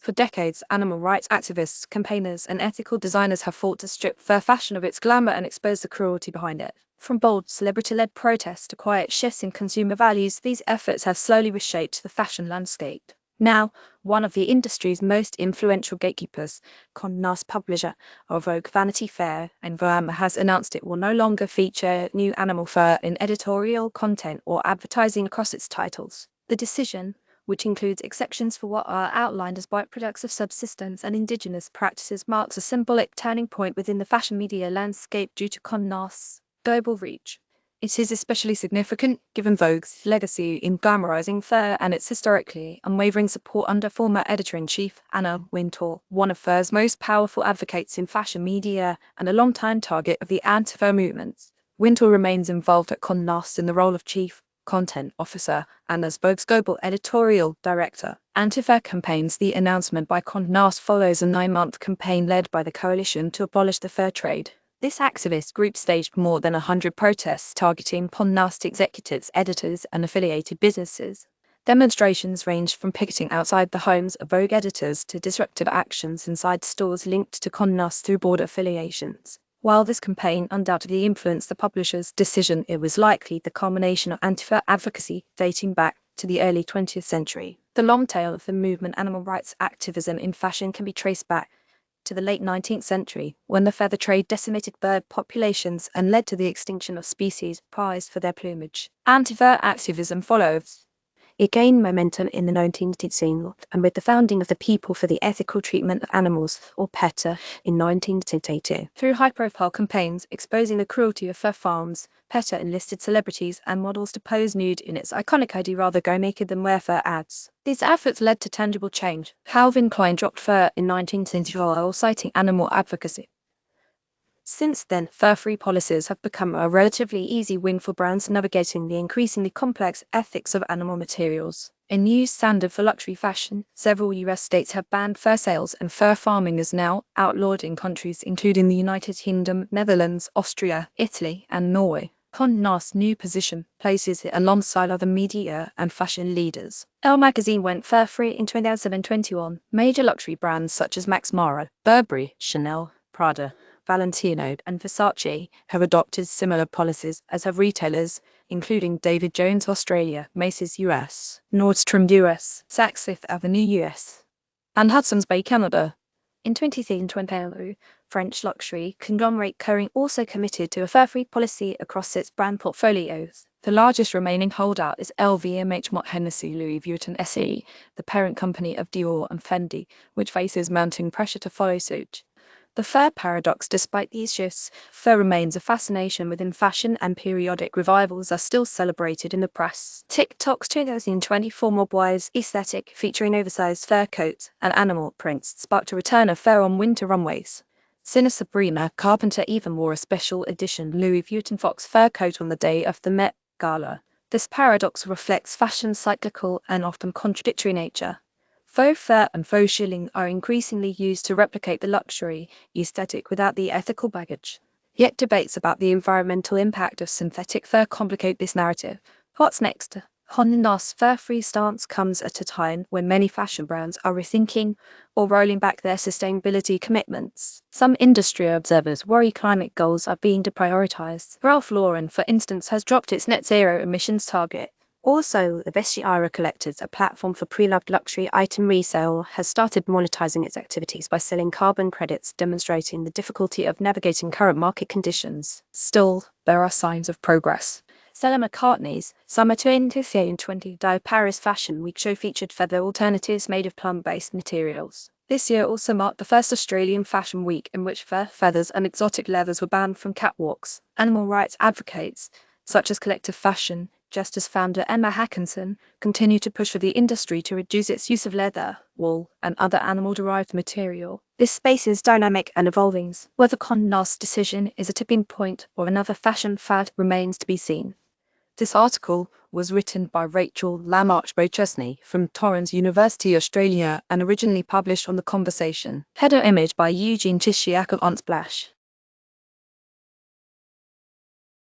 For decades, animal rights activists, campaigners, and ethical designers have fought to strip fur fashion of its glamour and expose the cruelty behind it. From bold, celebrity-led protests to quiet shifts in consumer values, these efforts have slowly reshaped the fashion landscape. Now, one of the industry's most influential gatekeepers, Condé Nast publisher of Vogue, Vanity Fair, and Glamour, has announced it will no longer feature new animal fur in editorial content or advertising across its titles. The decision, which includes exceptions for what are outlined as byproducts of subsistence and Indigenous practices, marks a symbolic turning point within the fashion media landscape due to Condé Nast's global reach. It is especially significant given Vogue's legacy in glamorizing fur and its historically unwavering support under former editor-in-chief Anna Wintour, one of fur's most powerful advocates in fashion media and a long-time target of the anti-fur movements. Wintour remains involved at Condé Nast in the role of chief content officer and as Vogue's global editorial director. Anti-fur campaigns. The announcement by Condé Nast follows a 9-month campaign led by the Coalition to Abolish the Fur Trade. This activist group staged more than 100 protests targeting Condé Nast executives, editors, and affiliated businesses. Demonstrations ranged from picketing outside the homes of Vogue editors to disruptive actions inside stores linked to Condé Nast through board affiliations. While this campaign undoubtedly influenced the publisher's decision, it was likely the culmination of anti-fur advocacy dating back to the early 20th century. The long tail of the movement, animal rights activism in fashion, can be traced back to the late 19th century, when the feather trade decimated bird populations and led to the extinction of species prized for their plumage. Anti-fur activism follows. It gained momentum in the 19th and with the founding of the People for the Ethical Treatment of Animals, or PETA, in 1982. Through high-profile campaigns exposing the cruelty of fur farms, PETA enlisted celebrities and models to pose nude in its iconic "I'd rather go naked than wear fur" ads. These efforts led to tangible change. Calvin Klein dropped fur in 1974, citing animal advocacy. Since then, fur-free policies have become a relatively easy win for brands navigating the increasingly complex ethics of animal materials. A new standard for luxury fashion, several US states have banned fur sales, and fur farming is now outlawed in countries including the United Kingdom, Netherlands, Austria, Italy, and Norway. Condé Nast's new position places it alongside other media and fashion leaders. Elle magazine went fur-free in 2021. Major luxury brands such as Max Mara, Burberry, Chanel, Prada, Valentino, and Versace have adopted similar policies, as have retailers, including David Jones Australia, Macy's US, Nordstrom US, Saks Fifth Avenue US, and Hudson's Bay Canada. In 2020, French luxury conglomerate Kering also committed to a fur-free policy across its brand portfolios. The largest remaining holdout is LVMH Mott Hennessy Louis Vuitton SE, the parent company of Dior and Fendi, which faces mounting pressure to follow suit. The fur paradox. Despite these shifts, fur remains a fascination within fashion, and periodic revivals are still celebrated in the press. TikTok's 2024 mob-wise aesthetic, featuring oversized fur coats and animal prints, sparked a return of fur on winter runways. Sabrina Carpenter even wore a special edition Louis Vuitton fox fur coat on the day of the Met Gala. This paradox reflects fashion's cyclical and often contradictory nature. Faux fur and faux shilling are increasingly used to replicate the luxury aesthetic without the ethical baggage. Yet debates about the environmental impact of synthetic fur complicate this narrative. What's next? Condé Nast's fur-free stance comes at a time when many fashion brands are rethinking or rolling back their sustainability commitments. Some industry observers worry climate goals are being deprioritized. Ralph Lauren, for instance, has dropped its net zero emissions target. Also, the Vestiaire Collectors, a platform for pre-loved luxury item resale, has started monetizing its activities by selling carbon credits, demonstrating the difficulty of navigating current market conditions. Still, there are signs of progress. Stella McCartney's Summer 2020 Paris Fashion Week show featured feather alternatives made of plant-based materials. This year also marked the first Australian Fashion Week in which fur, feathers, and exotic leathers were banned from catwalks. Animal rights advocates, such as Collective Fashion Justice founder Emma Hackinson, continue to push for the industry to reduce its use of leather, wool, and other animal-derived material. This space is dynamic and evolving. Whether Condé Nast's decision is a tipping point or another fashion fad remains to be seen. This article was written by Rachel Lamarche-Beauchesney from Torrens University, Australia, and originally published on The Conversation. Header image by Eugene Tishiak of Unsplash.